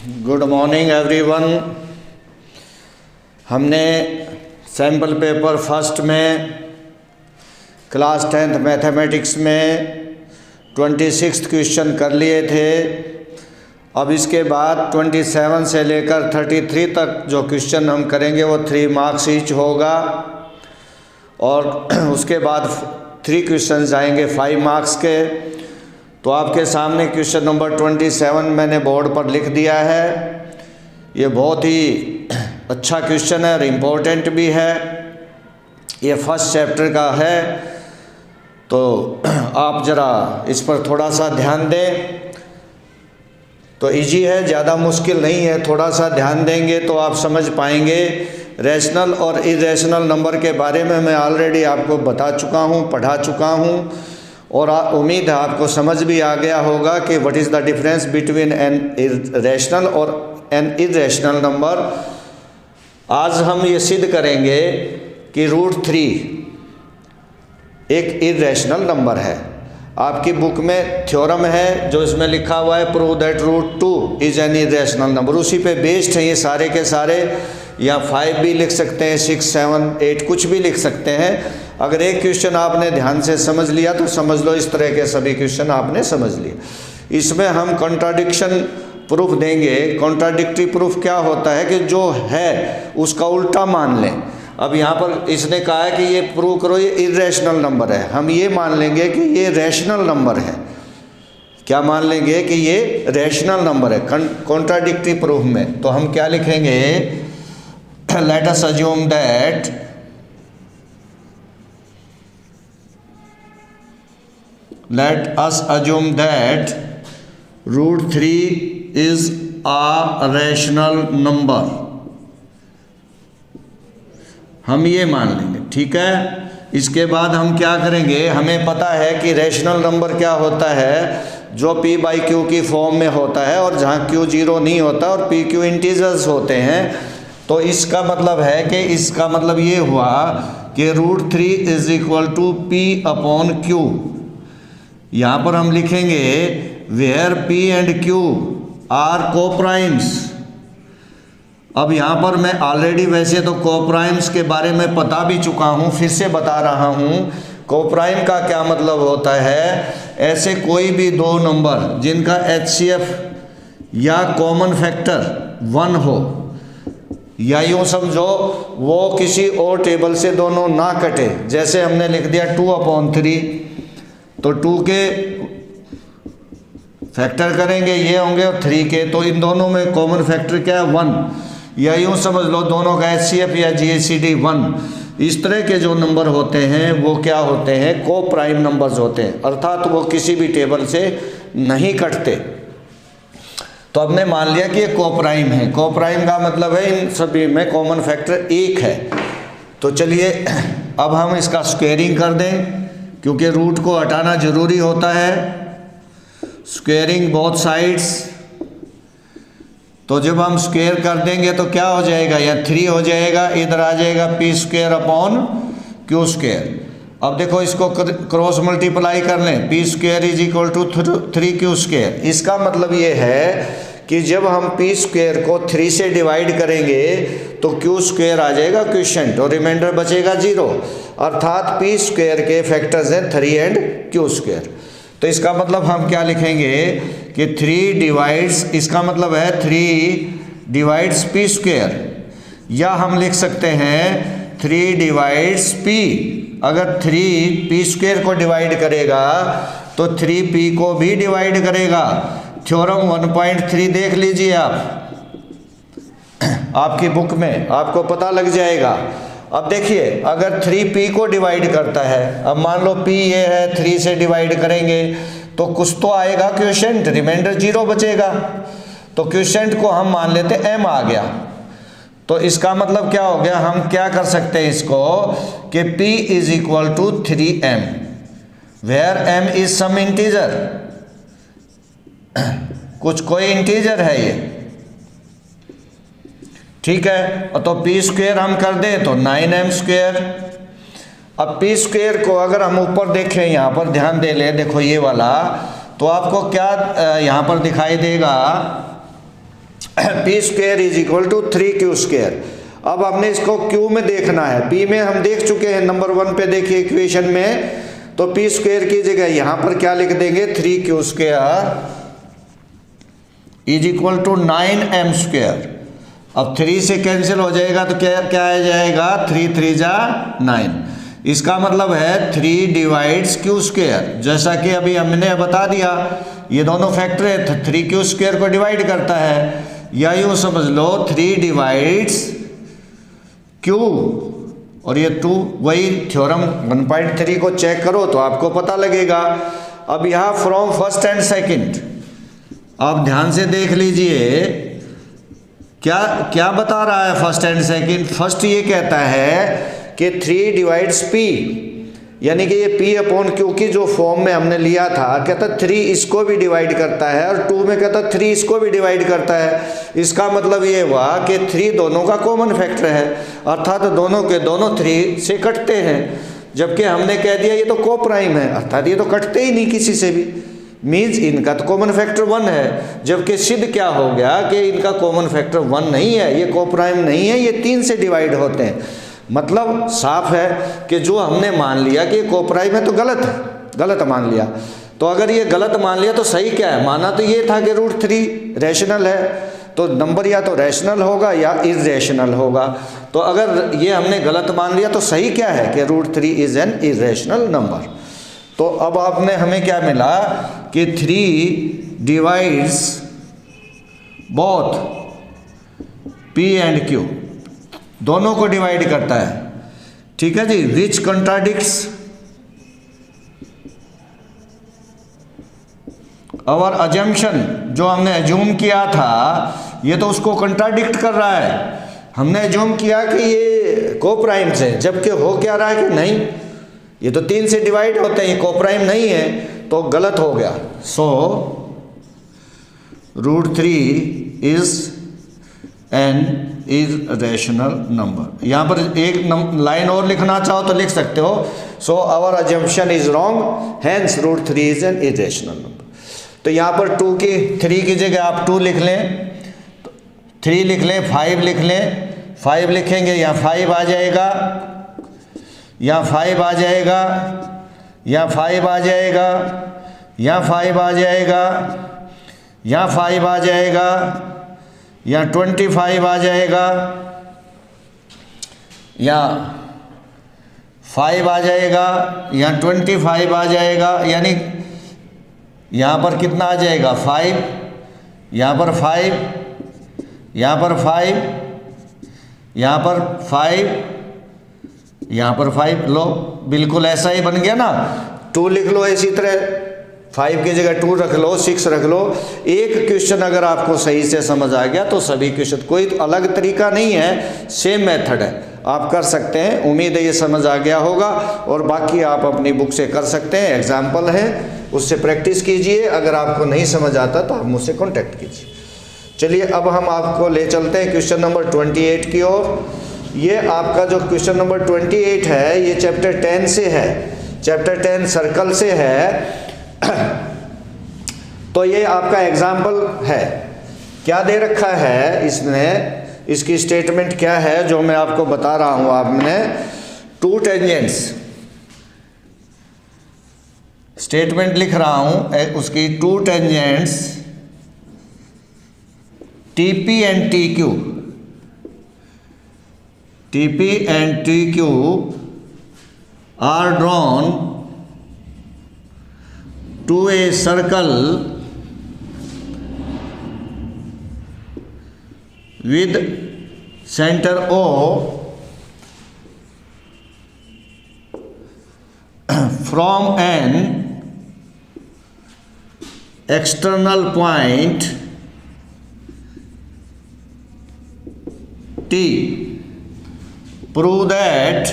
Good morning everyone. हमने sample paper first में class 10th mathematics में 26 क्वेश्चन कर लिए थे। अब इसके बाद 27 से लेकर 33 तक जो क्वेश्चन हम करेंगे वो 3 मार्क्स ईच होगा, और उसके बाद 3 क्वेश्चन आएंगे 5 मार्क्स के। तो आपके सामने क्वेश्चन नंबर 27 मैंने बोर्ड पर लिख दिया है। ये बहुत ही अच्छा क्वेश्चन है और इम्पोर्टेंट भी है। ये फर्स्ट चैप्टर का है, तो आप ज़रा इस पर थोड़ा सा ध्यान दें। तो इजी है, ज़्यादा मुश्किल नहीं है। थोड़ा सा ध्यान देंगे तो आप समझ पाएंगे। रैशनल और इरेशनल नंबर के बारे में मैं ऑलरेडी आपको बता चुका हूँ, पढ़ा चुका हूँ, और उम्मीद है आपको समझ भी आ गया होगा कि what is the difference between an rational और एन इरेशनल नंबर। आज हम ये सिद्ध करेंगे कि √3 एक इरेशनल नंबर है। आपकी बुक में थ्योरम है जो इसमें लिखा हुआ है, prove that √2 is an irrational number. उसी पे बेस्ड है ये सारे के सारे। या 5 भी लिख सकते हैं, 6, 7, 8 कुछ भी लिख सकते हैं। अगर एक क्वेश्चन आपने ध्यान से समझ लिया तो समझ लो इस तरह के सभी क्वेश्चन आपने समझ लिए। इसमें हम कॉन्ट्राडिक्शन प्रूफ देंगे। कॉन्ट्राडिक्टरी प्रूफ क्या होता है कि जो है उसका उल्टा मान लें। अब यहाँ पर इसने कहा है कि ये प्रूव करो ये इरेशनल नंबर है, हम ये मान लेंगे कि ये रैशनल नंबर है। क्या मान लेंगे कि ये रैशनल नंबर है कॉन्ट्राडिक्टरी प्रूफ में। तो हम क्या लिखेंगे, let us assume that √3 is a rational number। हम ये मान लेंगे, ठीक है। इसके बाद हम क्या करेंगे, हमें पता है कि रैशनल नंबर क्या होता है, जो p/q की फॉर्म में होता है और जहाँ q 0 नहीं होता और pq इंटीजर्स होते हैं। तो इसका मतलब है कि इसका मतलब ये हुआ कि √3 = p/q। यहाँ पर हम लिखेंगे where p and q are coprimes. अब यहाँ पर मैं ऑलरेडी वैसे तो कोप्राइम्स के बारे में बता भी चुका हूँ, फिर से बता रहा हूँ। कोप्राइम का क्या मतलब होता है, ऐसे कोई भी दो नंबर जिनका HCF या कॉमन फैक्टर 1 हो, या यूँ समझो वो किसी और टेबल से दोनों ना कटे। जैसे हमने लिख दिया 2/3, तो 2 के फैक्टर करेंगे ये होंगे और 3 के, तो इन दोनों में कॉमन फैक्टर क्या है 1। या यूँ समझ लो दोनों का HCF या GCD 1। इस तरह के जो नंबर होते हैं वो क्या होते हैं, को प्राइम नंबर्स होते हैं, अर्थात वो किसी भी टेबल से नहीं कटते। तो हमने मान लिया कि ये को प्राइम है। को प्राइम का मतलब है इन सभी में कॉमन फैक्टर 1 है। तो चलिए अब हम इसका स्क्वेयरिंग कर दें, क्योंकि रूट को हटाना जरूरी होता है। Squaring both sides. तो जब हम स्क्वेयर कर देंगे तो क्या हो जाएगा, या 3 हो जाएगा, इधर आ जाएगा p²/q²। अब देखो इसको क्रॉस मल्टीप्लाई कर लें, p² = 3q²। इसका मतलब ये है कि जब हम p² को 3 से डिवाइड करेंगे तो q² आ जाएगा क्वोशिएंट और रिमाइंडर बचेगा 0। अर्थात p² के फैक्टर्स हैं 3 एंड q²। तो इसका मतलब हम क्या लिखेंगे कि 3 डिवाइड्स, इसका मतलब है 3 डिवाइड्स p², या हम लिख सकते हैं 3 डिवाइड्स p। अगर 3 p² को डिवाइड करेगा तो 3p को भी डिवाइड करेगा। थ्योरम 1.3 देख लीजिए आप, आपकी बुक में आपको पता लग जाएगा। अब देखिए अगर 3p को डिवाइड करता है, अब मान लो p ये है, 3 से डिवाइड करेंगे तो कुछ तो आएगा क्वोशिएंट, रिमाइंडर 0 बचेगा। तो क्वोशिएंट को हम मान लेते m आ गया। तो इसका मतलब क्या हो गया, हम क्या कर सकते हैं इसको कि p = 3m, where m is some integer. कुछ कोई इंटीजर है ये, ठीक है। तो p² हम कर दें तो 9m²। अब p² को अगर हम ऊपर देखें, यहाँ पर ध्यान दे लें, देखो ये वाला, तो आपको क्या यहाँ पर दिखाई देगा P square is equal to 3q square. अब हमने इसको क्यू में देखना है। पी में हम देख चुके हैं, नंबर 1 पे देखिए इक्वेशन में, तो पी स्क्वायर की जगह यहाँ पर क्या लिख देंगे, 3q square is equal to 9m square. अब 3 से कैंसिल हो जाएगा तो क्या आ जाएगा, 3 3 जा 9। इसका मतलब है 3 डिवाइड्स q स्क्वायर। जैसा कि अभी हमने बता दिया, ये दोनों फैक्टर है, 3q स्क्वायर को डिवाइड करता है, या यूँ समझ लो 3 डिवाइड्स q, और ये 2, वही थ्योरम 1.3 को चेक करो तो आपको पता लगेगा। अब यहाँ फ्रॉम फर्स्ट एंड सेकंड आप ध्यान से देख लीजिए क्या क्या बता रहा है फर्स्ट एंड सेकंड। फर्स्ट ये कहता है कि 3 डिवाइड्स p, यानी कि ये p अपॉन q की जो फॉर्म में हमने लिया था, कहता 3 इसको भी डिवाइड करता है और 2 में कहता 3 इसको भी डिवाइड करता है। इसका मतलब ये हुआ कि 3 दोनों का कॉमन फैक्टर है, अर्थात दोनों के दोनों 3 से कटते हैं। जबकि हमने कह दिया ये तो को प्राइम है, अर्थात ये तो कटते ही नहीं किसी से भी, मीन्स इनका तो कॉमन फैक्टर 1 है। जबकि सिद्ध क्या हो गया कि इनका कॉमन फैक्टर 1 नहीं है, ये को प्राइम नहीं है, ये 3 से डिवाइड होते हैं। मतलब साफ है कि जो हमने मान लिया कि को प्राइम है तो गलत मान लिया। तो अगर ये गलत मान लिया तो सही क्या है, माना तो ये था कि √3 रैशनल है, तो नंबर या तो रैशनल होगा या इरेशनल होगा। तो अगर ये हमने गलत मान लिया तो सही क्या है कि √3 इज एन इरेशनल नंबर। तो अब आपने हमें क्या मिला कि 3 divides both p and q, दोनों को डिवाइड करता है। ठीक है जी, विच कंट्राडिक्ट्स आवर अजम्पशन, जो हमने एज्यूम किया था ये तो उसको कंट्राडिक्ट कर रहा है। हमने एज्यूम किया कि ये को प्राइम से, जबकि हो क्या रहा है कि नहीं, ये तो 3 से डिवाइड होते हैं, ये को प्राइम नहीं है, तो गलत हो गया। सो √3 इज एन इरेशनल नंबर। यहाँ पर एक लाइन और लिखना चाहो तो लिख सकते हो, so our assumption is wrong, hence √3 is an irrational number. तो यहाँ पर 3 की जगह आप 2 लिख लें, 3 लिख लें, 5 लिख लें, 5 लिखेंगे यहाँ 5 आ जाएगा, यहाँ 5 आ जाएगा, यहाँ 5 आ जाएगा, यहाँ 5 आ जाएगा, यहाँ 5 आ जाएगा, यहाँ 25 आ जाएगा, यहाँ 5 आ जाएगा, यहाँ 25 आ जाएगा, यानी यहाँ पर कितना आ जाएगा 5, यहाँ पर 5, यहाँ पर 5, यहाँ पर 5, यहाँ पर 5, लो बिल्कुल ऐसा ही बन गया ना। 2 लिख लो इसी तरह, 5 की जगह 2 रख लो, 6 रख लो। एक क्वेश्चन अगर आपको सही से समझ आ गया तो सभी क्वेश्चन, कोई अलग तरीका नहीं है, सेम मेथड है, आप कर सकते हैं। उम्मीद है ये समझ आ गया होगा, और बाकी आप अपनी बुक से कर सकते हैं, एग्जाम्पल है उससे प्रैक्टिस कीजिए। अगर आपको नहीं समझ आता तो आप मुझसे कॉन्टैक्ट कीजिए। चलिए अब हम आपको ले चलते हैं क्वेश्चन नंबर 28 की ओर। ये आपका जो क्वेश्चन नंबर 28 है ये चैप्टर 10 से है, चैप्टर 10 सर्कल से है। तो ये आपका एग्जाम्पल है, क्या दे रखा है इसने, इसकी स्टेटमेंट क्या है जो मैं आपको बता रहा हूं। आपने 2 टेंजेंट्स स्टेटमेंट लिख रहा हूं, उसकी 2 tangents TP and TQ, TP and TQ are drawn to a circle with center O from an external point T. Prove that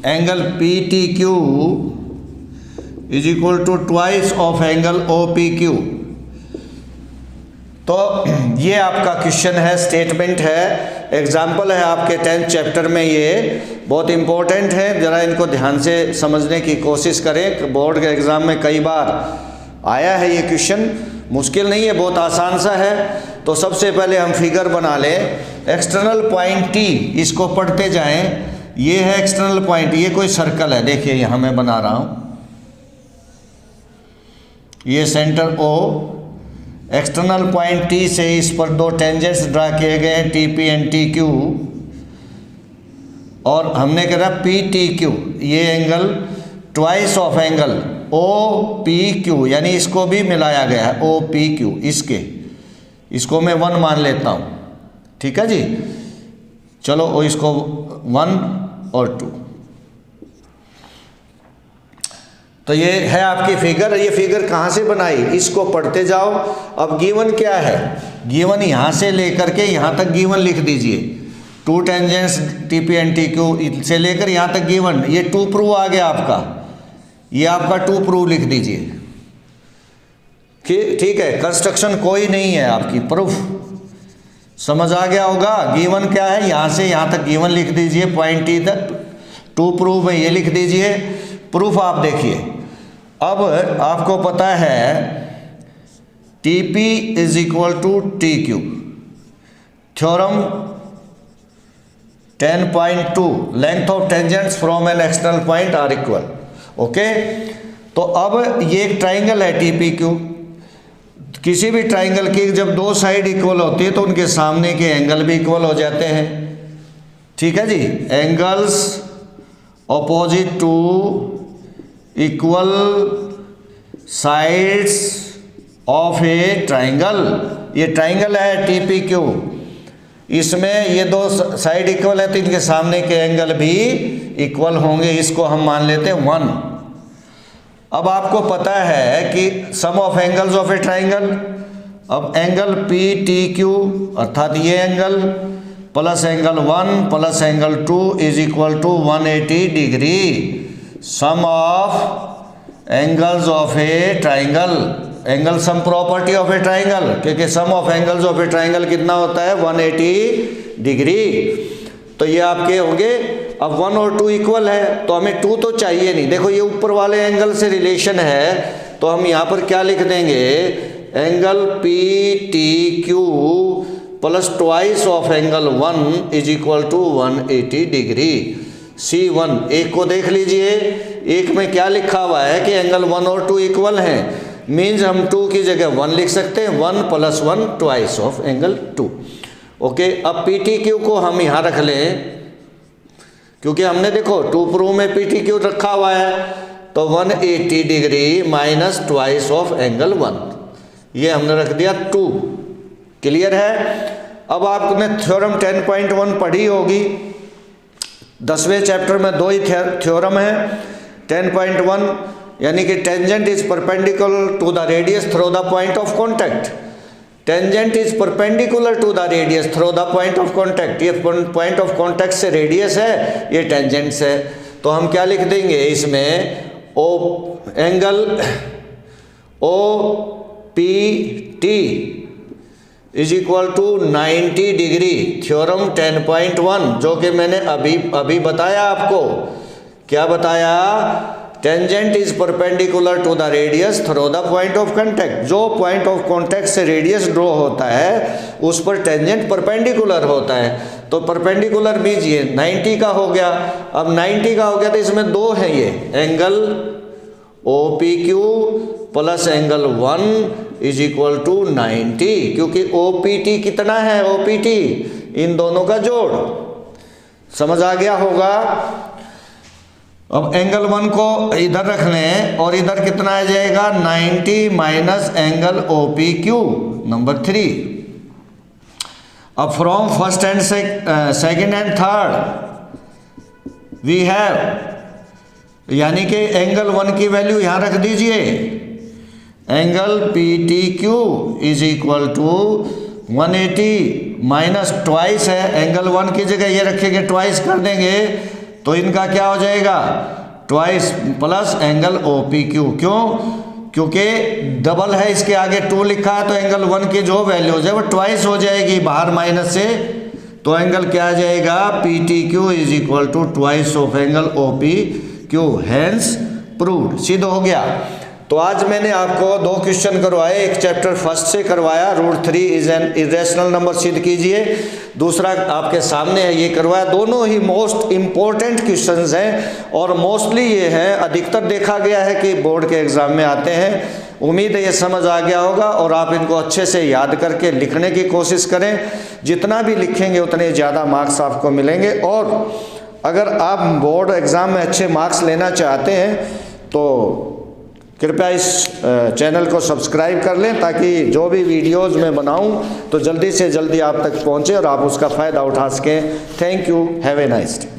angle PTQ is equal to twice of angle OPQ। तो ये आपका question है, statement है, example है आपके 10th chapter में। ये बहुत इंपॉर्टेंट है, ज़रा इनको ध्यान से समझने की कोशिश करें। बोर्ड के एग्ज़ाम में कई बार आया है ये क्वेश्चन, मुश्किल नहीं है, बहुत आसान सा है। तो सबसे पहले हम फिगर बना लें। एक्सटर्नल पॉइंट टी, इसको पढ़ते जाएं। ये है एक्सटर्नल पॉइंट, ये कोई सर्कल है, देखिए यहाँ मैं बना रहा हूँ, ये centre O, external point T से इस पर दो टेंजेंट्स ड्रा किए गए हैं, T P and T Q, और हमने कहा पी टी क्यू, ये angle twice of angle O P Q, यानी इसको भी मिलाया गया है ओ पी क्यू, इसको मैं 1 मान लेता हूँ, ठीक है जी। चलो इसको 1 और 2, तो ये है आपकी फिगर। ये फिगर कहाँ से बनाई, इसको पढ़ते जाओ। अब गिवन क्या है, गिवन यहाँ से लेकर के यहाँ तक गिवन लिख दीजिए, 2 tangents T P and T Q से लेकर यहाँ तक गिवन, ये 2 प्रूव आ गया आपका, ये आपका 2 प्रूव लिख दीजिए, ठीक है। कंस्ट्रक्शन कोई नहीं है आपकी, प्रूफ समझ आ गया होगा। गिवन क्या है, यहाँ से यहाँ तक गिवन लिख दीजिए, पॉइंट टी तक, 2 प्रूव में ये लिख दीजिए। प्रूफ आप देखिए, अब आपको पता है T P is equal to T Q, theorem 10.2, length of tangents from an external point are equal, okay. तो अब ये एक ट्राइंगल है टी पी क्यू, किसी भी ट्राइंगल की जब 2 साइड इक्वल होती है तो उनके सामने के एंगल भी इक्वल हो जाते हैं, ठीक है जी। Angles opposite to equal sides of a triangle, ये ट्राइंगल है टी पी क्यू, इसमें ये 2 साइड इक्वल है तो इनके सामने के एंगल भी इक्वल होंगे, इसको हम मान लेते हैं 1। अब आपको पता है कि sum of angles of a triangle, अब एंगल पी टी क्यू अर्थात ये angle plus angle 1 plus angle 2 is equal to 180 degree, sum of angles of a triangle, angle sum property of a triangle, क्योंकि sum of angles of a triangle कितना होता है 180 degree. तो ये आपके होंगे, अब 1 और 2 इक्वल है तो हमें 2 तो चाहिए नहीं, देखो ये ऊपर वाले एंगल से रिलेशन है तो हम यहाँ पर क्या लिख देंगे, angle P T Q plus twice of angle 1 is equal to 180 degree. C1 एक को देख लीजिए, एक में क्या लिखा हुआ है कि एंगल 1 और 2 इक्वल हैं, मीन्स हम 2 की जगह 1 लिख सकते हैं, 1 + 1 ट्वाइस ऑफ एंगल 2, ओके। अब पी टी क्यू को हम यहाँ रख लें, क्योंकि हमने देखो 2 प्रूव में पी टी क्यू रखा हुआ है, तो 180 degree minus twice of angle 1, ये हमने रख दिया 2, क्लियर है। अब आपने थ्योरम 10.1 पढ़ी होगी, 10वें चैप्टर में 2 ही थ्योरम है। 10.1 यानी कि tangent is perpendicular to the radius through the point of contact, tangent is perpendicular to the radius through the point of contact, ये पॉइंट ऑफ कॉन्टैक्ट से रेडियस है, ये टेंजेंट्स है, तो हम क्या लिख देंगे इसमें, O angle O P T is equal to 90 degree, theorem 10.1 जो कि मैंने अभी बताया आपको, क्या बताया, tangent is perpendicular to the radius through the point of contact, जो पॉइंट ऑफ कॉन्टैक्ट से रेडियस ड्रॉ होता है उस पर टेंजेंट परपेंडिकुलर होता है, तो परपेंडिकुलर मीन्स ये 90 का हो गया। अब 90 का हो गया तो इसमें 2 है, ये angle O P Q plus angle 1 is equal to 90, क्योंकि ओ पी टी कितना है, ओ पी टी इन दोनों का जोड़, समझ आ गया होगा। अब एंगल 1 को इधर रख लें और इधर कितना आ जाएगा 90 minus angle O P Q, number 3। अब from first and second and third we have, यानी कि एंगल 1 की वैल्यू यहाँ रख दीजिए, angle P T Q is equal to 180 minus twice है, एंगल 1 की जगह ये रखेंगे ट्वाइस कर देंगे तो इनका क्या हो जाएगा, twice plus angle O P Q, क्यों, क्योंकि डबल है इसके आगे 2 लिखा है, तो एंगल 1 की जो वैल्यू है वो ट्वाइस हो जाएगी बाहर माइनस से, तो एंगल क्या आ जाएगा, P T Q is equal to twice of angle O P Q, hence proved, सिद्ध हो गया। तो आज मैंने आपको 2 क्वेश्चन करवाए, एक चैप्टर फर्स्ट से करवाया, √3 इज एन इरेशनल नंबर सिद्ध कीजिए, दूसरा आपके सामने है ये करवाया। दोनों ही मोस्ट इम्पोर्टेंट क्वेश्चंस हैं और मोस्टली ये है, अधिकतर देखा गया है कि बोर्ड के एग्ज़ाम में आते हैं। उम्मीद है ये समझ आ गया होगा और आप इनको अच्छे से याद करके लिखने की कोशिश करें। जितना भी लिखेंगे उतने ज़्यादा मार्क्स आपको मिलेंगे। और अगर आप बोर्ड एग्ज़ाम में अच्छे मार्क्स लेना चाहते हैं तो कृपया इस चैनल को सब्सक्राइब कर लें, ताकि जो भी वीडियोस मैं बनाऊं तो जल्दी से जल्दी आप तक पहुंचे और आप उसका फ़ायदा उठा सकें। Thank you, have a nice day.